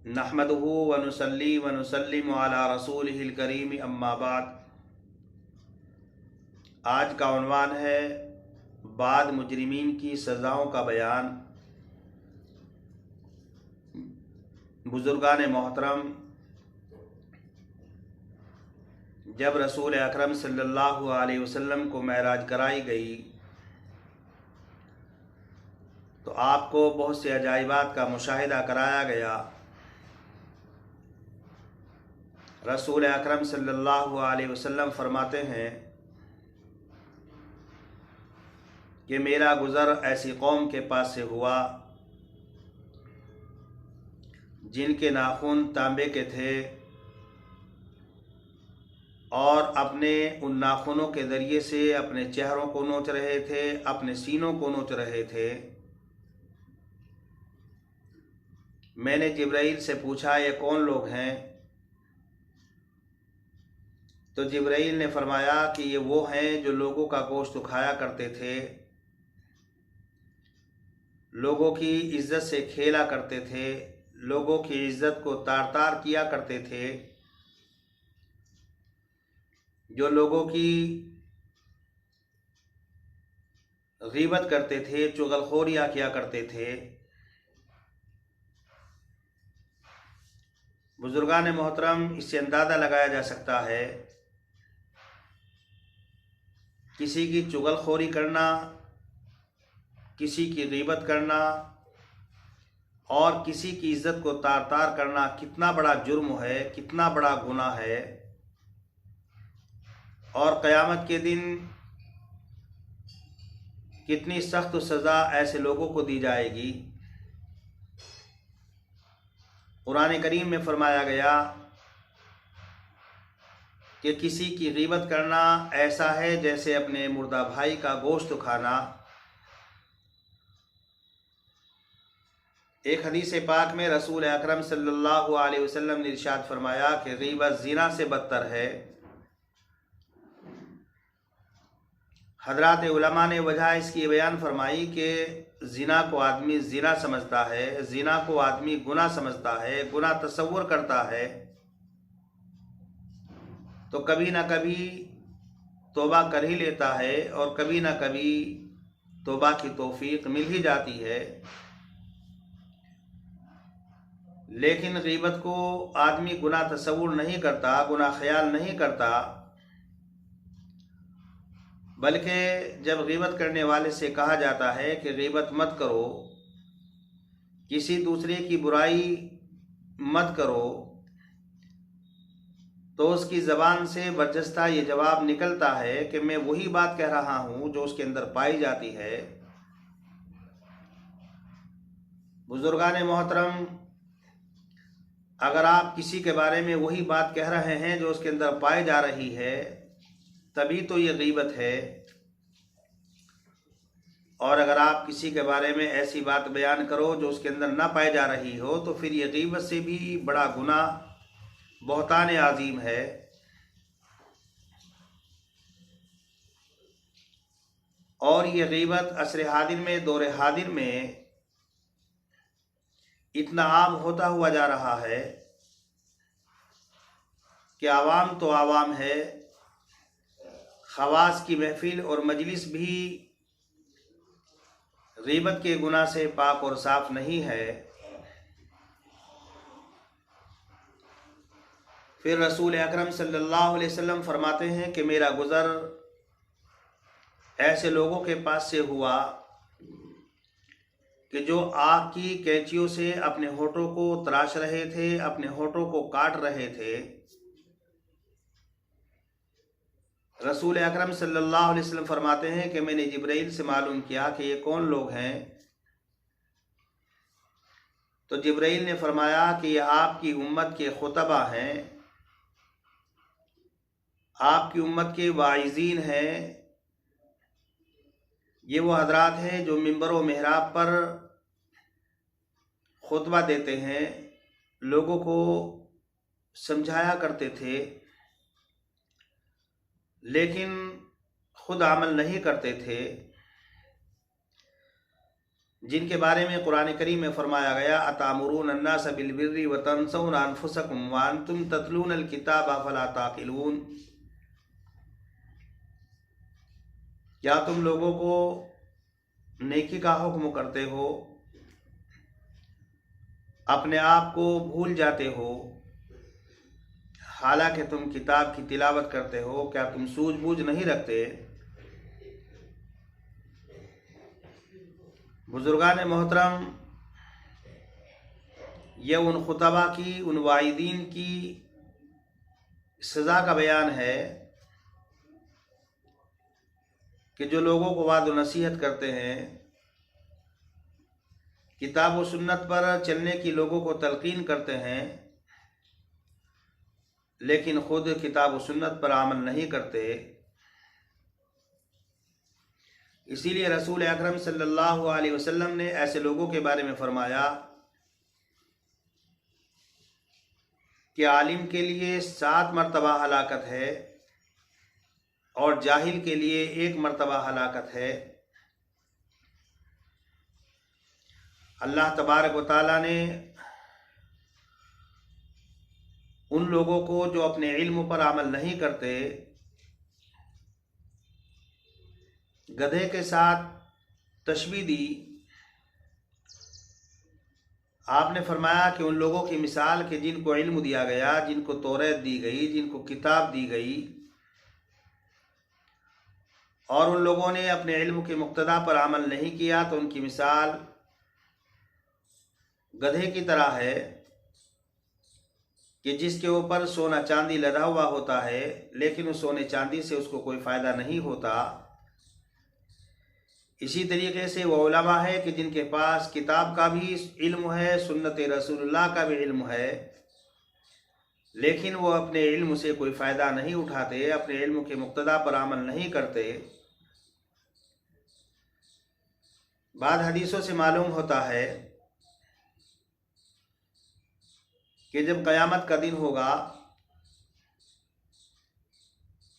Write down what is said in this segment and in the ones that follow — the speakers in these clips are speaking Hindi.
नहमदुहु व नुसल्ली व नुसल्लिमु अला रसूलिहिल करीम अम्मा बाद। आज का उन्वान है बाद मुजरिमीन की सज़ाओं का बयान। बुज़ुर्गान मोहतरम, जब रसूल अकरम सल्लल्लाहु अलैहि वसल्लम को मेराज कराई गई तो आपको बहुत से अजाइबात का मुशाहिदा कराया गया। रसूल अकरम सल्लल्लाहु अलैहि वसल्लम फरमाते हैं कि मेरा गुज़र ऐसी कौम के पास से हुआ जिनके नाखून तांबे के थे और अपने उन नाखूनों के ज़रिए से अपने चेहरों को नोच रहे थे, अपने सीनों को नोच रहे थे। मैंने जिब्राइल से पूछा, ये कौन लोग हैं? तो जिब्राइल ने फरमाया कि ये वो हैं जो लोगों का गोश्त खाया करते थे, लोगों की इज़्ज़त से खेला करते थे, लोगों की इज़्ज़त को तार तार किया करते थे, जो लोगों की गीबत करते थे, चुगलखोरियाँ किया करते थे। बुजुर्गान मोहतरम, इससे अंदाज़ा लगाया जा सकता है किसी की चुगलखोरी करना, किसी की गीबत करना और किसी की इज़्ज़त को तार तार करना कितना बड़ा जुर्म है, कितना बड़ा गुनाह है। और क़यामत के दिन कितनी सख्त सज़ा ऐसे लोगों को दी जाएगी। कुरान करीम में फरमाया गया कि किसी की गीबत करना ऐसा है जैसे अपने मुर्दा भाई का गोश्त खाना। एक हदीस पाक में रसूल अकरम सल्लल्लाहु अलैहि वसल्लम ने इरशाद फरमाया कि गीबत ज़िना से बदतर है। हज़रात उलमा ने वजह इसकी बयान फरमाई कि ज़िना को आदमी ज़िना समझता है, ज़िना को आदमी गुनाह समझता है, गुनाह तसव्वुर करता है, तो कभी ना कभी तौबा कर ही लेता है और कभी ना कभी तौबा की तौफीक मिल ही जाती है। लेकिन गीबत को आदमी गुनाह तसव्वुर नहीं करता, गुनाह ख्याल नहीं करता, बल्कि जब गीबत करने वाले से कहा जाता है कि गीबत मत करो, किसी दूसरे की बुराई मत करो, तो उसकी ज़बान से बरजस्ता ये जवाब निकलता है कि मैं वही बात कह रहा हूँ जो उसके अंदर पाई जाती है। बुजुर्गान मोहतरम, अगर आप किसी के बारे में वही बात कह रहे हैं जो उसके अंदर पाई जा रही है, तभी तो ये गीबत है। और अगर आप किसी के बारे में ऐसी बात बयान करो जो उसके अंदर ना पाई जा रही हो, तो फिर ये गीबत से भी बड़ा गुनाह, बहतान आज़ीम है। और ये गीबत असर हादिर में, दौर हादिर में इतना आम होता हुआ जा रहा है कि आवाम तो आवाम है, खवास की महफिल और मजलिस भी गीबत के गुनाह से पाक और साफ नहीं है। फिर रसूल अकरम सल्लल्लाहु अलैहि वसल्लम फरमाते हैं कि मेरा गुज़र ऐसे लोगों के पास से हुआ कि जो आग की कैंचियों से अपने होठों को तराश रहे थे, अपने होठों को काट रहे थे। रसूल अकरम सल्लल्लाहु अलैहि वसल्लम फरमाते हैं कि मैंने जिब्राइल से मालूम किया कि ये कौन लोग हैं। तो जिब्राइल ने फरमाया कि ये आपकी उम्मत के खुतबा हैं, आपकी उम्मत के वाइज़ीन हैं। ये वो हजरात हैं जो मिंबर व मेहराब पर खुतबा देते हैं, लोगों को समझाया करते थे, लेकिन खुद अमल नहीं करते थे। जिनके बारे में कुरान करीम में फरमाया गया अतामुरून अन्नास बिल बिर्रि व तंसौना अनफुसकुम व अंतुम ततलूनल किताब अफला ताक़िलून। क्या तुम लोगों को नेकी का हुक्म करते हो, अपने आप को भूल जाते हो, हालांकि तुम किताब की तिलावत करते हो? क्या तुम सूझबूझ नहीं रखते? बुजुर्गान मोहतरम, यह उन खुतबा की, उन वाइदीन की सज़ा का बयान है कि जो लोगों को वाद नसीहत करते हैं, किताब व सुन्नत पर चलने की लोगों को तलकीन करते हैं, लेकिन खुद किताब व सुन्नत पर अमल नहीं करते। इसीलिए रसूल अकरम सल्लल्लाहु अलैहि वसल्लम ने ऐसे लोगों के बारे में फरमाया कि आलिम के लिए 7 मरतबा हलाकत है और जाहिल के लिए 1 मरतबा हलाकत है। अल्लाह तबारक व तआला ने उन लोगों को जो अपने इल्म पर अमल नहीं करते, गधे के साथ तशबीह दी। आपने फरमाया कि उन लोगों की मिसाल के जिनको इल्म दिया गया, जिनको तौरात दी गई, जिनको किताब दी गई, और उन लोगों ने अपने इल्म के मुक्तदा पर अमल नहीं किया, तो उनकी मिसाल गधे की तरह है कि जिसके ऊपर सोना चांदी लदा हुआ होता है, लेकिन उस सोने चांदी से उसको कोई फ़ायदा नहीं होता। इसी तरीके से वो उलमा है कि जिनके पास किताब का भी इल्म है, सुन्नत रसूलुल्लाह का भी इल्म है, लेकिन वो अपने इल्म से कोई फ़ायदा नहीं उठाते, अपने इल्म के मुक्तदा पर अमल नहीं करते। बाद हदीसों से मालूम होता है कि जब क़यामत का दिन होगा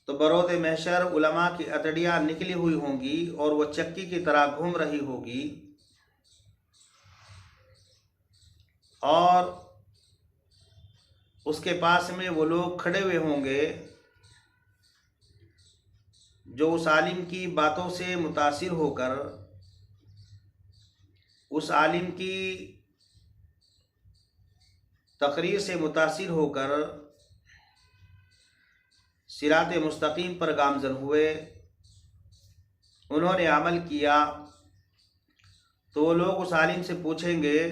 तो बरोद महशर उलमा की अतड़ियाँ निकली हुई होंगी और वो चक्की की तरह घूम रही होगी, और उसके पास में वो लोग खड़े हुए होंगे जो उस आलिम की बातों से मुतासिर होकर, उस आलिम की तकरीर से मुतासिर होकर सिरात मुस्तकीम पर गामज़न हुए, उन्होंने अमल किया। तो लोग उस आलिम से पूछेंगे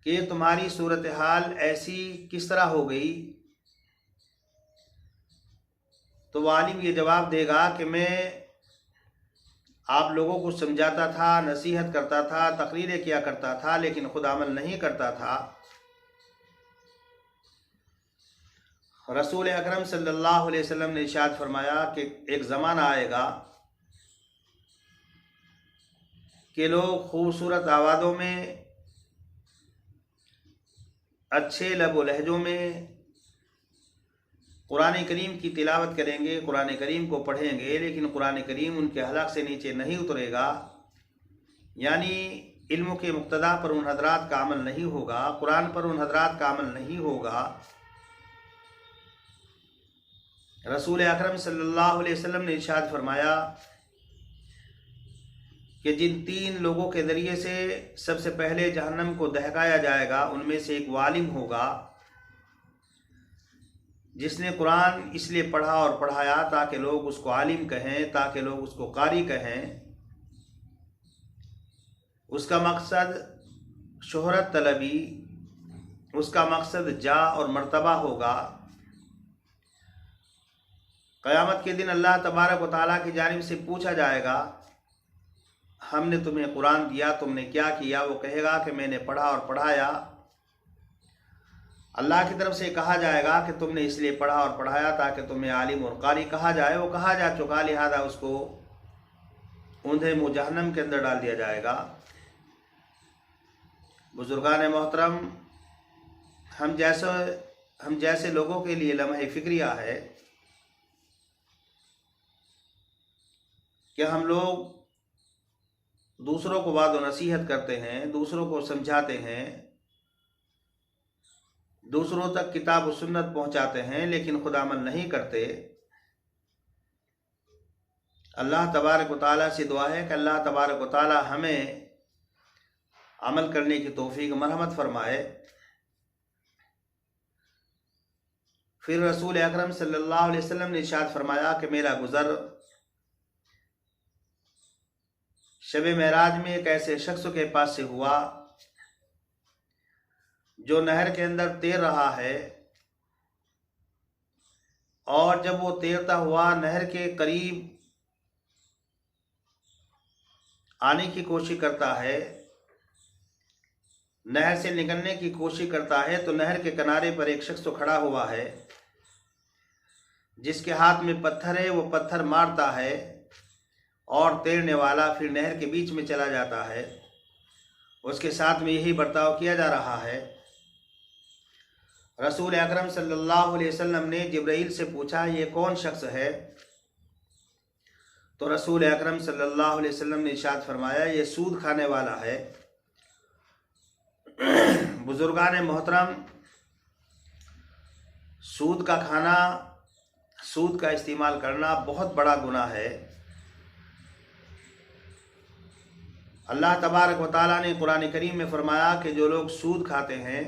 कि तुम्हारी सूरत हाल ऐसी किस तरह हो गई? तो वो आलिम ये जवाब देगा कि मैं आप लोगों को समझाता था, नसीहत करता था, तकरीरें किया करता था, लेकिन खुद अमल नहीं करता था। रसूल अकरम सल्लल्लाहु अलैहि वसल्लम ने इरशाद फरमाया कि एक ज़माना आएगा कि लोग खूबसूरत आवाज़ों में, अच्छे लब व लहजों में कुरान करीम की तिलावत करेंगे, कुरान करीम को पढ़ेंगे, लेकिन कुरान करीम उनके हलक से नीचे नहीं उतरेगा, यानी इल्म के मुक्तदा पर उन हजरात का अमल नहीं होगा, कुरान पर उन हजरात का अमल नहीं होगा। रसूल अकरम सल्लल्लाहु अलैहि वसल्लम ने इरशाद फरमाया कि जिन 3 लोगों के ज़रिए से सबसे पहले जहन्नम को दहकाया जाएगा, उनमें से एक वालिम होगा जिसने कुरान इसलिए पढ़ा और पढ़ाया ताकि लोग उसको आलिम कहें, ताकि लोग उसको कारी कहें। उसका मकसद शोहरत तलबी, उसका मकसद जा और मर्तबा होगा। क़यामत के दिन अल्लाह तबारक व तआला की जानिब से पूछा जाएगा, हमने तुम्हें कुरान दिया, तुमने क्या किया? वो कहेगा कि मैंने पढ़ा और पढ़ाया। अल्लाह की तरफ से कहा जाएगा कि तुमने इसलिए पढ़ा और पढ़ाया ताकि तुम्हें आलिम और कारी कहा जाए। वो कहा जा चुका, लिहाजा उसको ऊंधे मुँह जहन्नम के अंदर डाल दिया जाएगा। बुजुर्गान मोहतरम, हम जैसे लोगों के लिए लम्हे फ़िक्रिया है कि हम लोग दूसरों को वाद व नसीहत करते हैं, दूसरों को समझाते हैं, दूसरों तक किताब व सुन्नत पहुंचाते हैं, लेकिन खुद अमल नहीं करते। अल्लाह तबारक व तआला से दुआ है कि अल्लाह तबारक व तआला हमें अमल करने की तौफीक मरहमत फरमाए। फिर रसूल अकरम सल्लल्लाहु अलैहि वसल्लम ने इरशाद फरमाया कि मेरा गुज़र शब मेराज में एक ऐसे शख्स के पास से हुआ जो नहर के अंदर तैर रहा है, और जब वो तैरता हुआ नहर के करीब आने की कोशिश करता है, नहर से निकलने की कोशिश करता है, तो नहर के किनारे पर एक शख्स तो खड़ा हुआ है जिसके हाथ में पत्थर है। वो पत्थर मारता है और तैरने वाला फिर नहर के बीच में चला जाता है। उसके साथ में यही बर्ताव किया जा रहा है। रसूल अकरम सल्लल्लाहु अलैहि वसल्लम ने जिब्राइल से पूछा, ये कौन शख्स है? तो रसूल अकरम सल्लल्लाहु अलैहि वसल्लम ने इरशाद फरमाया, ये सूद खाने वाला है। बुजुर्गान मोहतरम, सूद का खाना, सूद का इस्तेमाल करना बहुत बड़ा गुनाह है। अल्लाह तबारक व तआला ने कुरान करीम में फरमाया कि जो लोग सूद खाते हैं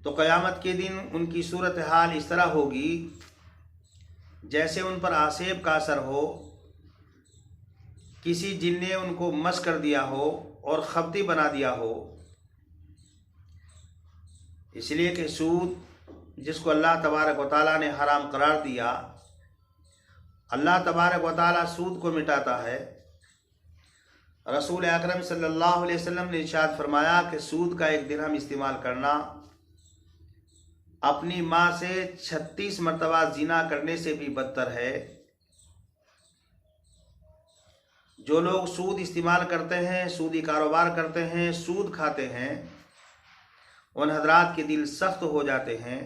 तो क़यामत के दिन उनकी सूरत हाल इस तरह होगी जैसे उन पर आसेब का असर हो, किसी जिन ने उनको मस कर दिया हो और खबती बना दिया हो। इसलिए कि सूद जिसको अल्लाह तबारक व तआला ने हराम करार दिया, अल्लाह तबारक व तआला सूद को मिटाता है। रसूल अकरम सल्लल्लाहु अलैहि वसल्लम ने इरशाद फरमाया कि सूद का एक दिरहम इस्तेमाल करना अपनी माँ से 36 मरतबा जिना करने से भी बदतर है। जो लोग सूद इस्तेमाल करते हैं, सूदी कारोबार करते हैं, सूद खाते हैं, उन हजरात के दिल सख्त हो जाते हैं।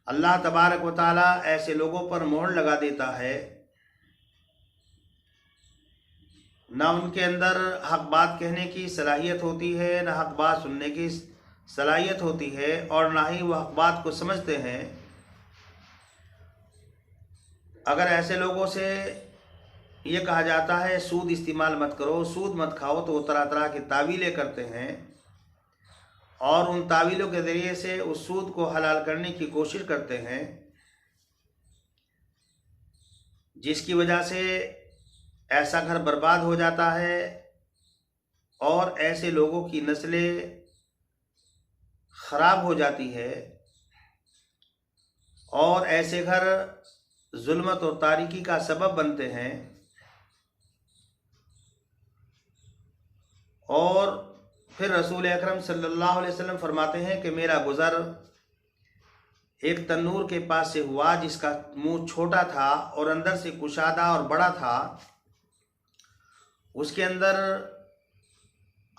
अल्लाह तबारक व तआला ऐसे लोगों पर मोहर लगा देता है, ना उनके अंदर हक बात कहने की सलाहियत होती है, ना हक बात सुनने की सलाहियत होती है, और ना ही वह हक बात को समझते हैं। अगर ऐसे लोगों से ये कहा जाता है सूद इस्तेमाल मत करो, सूद मत खाओ, तो वो तरह तरह की तावीलें करते हैं और उन तावीलों के ज़रिए से उस सूद को हलाल करने की कोशिश करते हैं, जिसकी वजह से ऐसा घर बर्बाद हो जाता है और ऐसे लोगों की नस्लें ख़राब हो जाती है और ऐसे घर जुल्मत और तारीकी का सबब बनते हैं। और फिर रसूल अकरम सल्लल्लाहु अलैहि वसल्लम फरमाते हैं कि मेरा गुज़र एक तन्नूर के पास से हुआ जिसका मुंह छोटा था और अंदर से कुशादा और बड़ा था। उसके अंदर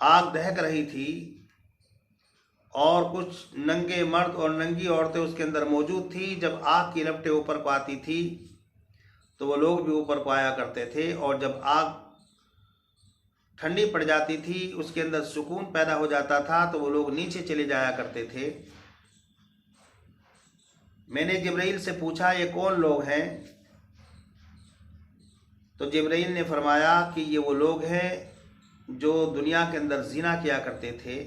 आग दहक रही थी और कुछ नंगे मर्द और नंगी औरतें उसके अंदर मौजूद थी। जब आग की लपटें ऊपर को आती थी तो वो लोग भी ऊपर को आया करते थे, और जब आग ठंडी पड़ जाती थी, उसके अंदर सुकून पैदा हो जाता था, तो वो लोग नीचे चले जाया करते थे। मैंने जिब्राइल से पूछा, ये कौन लोग हैं? तो जिब्राइल ने फरमाया कि ये वो लोग हैं जो दुनिया के अंदर जिना किया करते थे।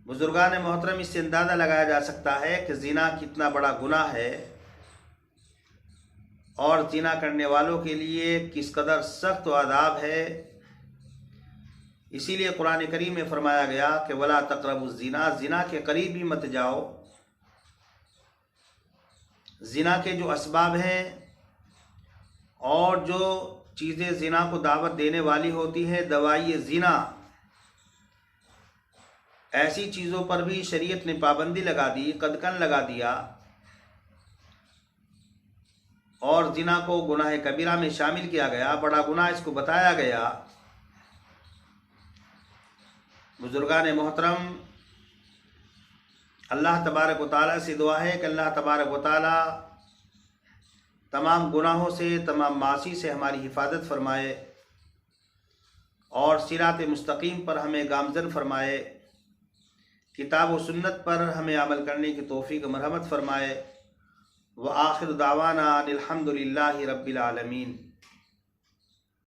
बुजुर्गान मोहतरम, इससे अंदाज़ा लगाया जा सकता है कि जिना कितना बड़ा गुनाह है और जिना करने वालों के लिए किस कदर सख्त आदाब है। इसीलिए कुरान करीम में फरमाया गया कि वला तक़रबुज़ ज़िना, ज़िना के करीब भी मत जाओ। ज़िना के जो असबाब हैं और जो चीज़ें ज़िना को दावत देने वाली होती है, दवाई ज़िना, ऐसी चीज़ों पर भी शरीयत ने पाबंदी लगा दी, कदकन लगा दिया और ज़िना को गुनाह कबीरा में शामिल किया गया, बड़ा गुनाह इसको बताया गया। बुजुर्गान मोहतरम, अल्लाह तबारक व तआला से दुआ है कि अल्लाह तबारक व तआला तमाम गुनाहों से, तमाम मासी से हमारी हिफाजत फरमाए और सिरात मुस्तकीम पर हमें गामज़न फरमाए, किताब व सुन्नत पर हमें अमल करने की तौफीक मरहमत फरमाए। व आखिर दावाना अनिल हम्दुलिल्लाहि रब्बिल आलमीन।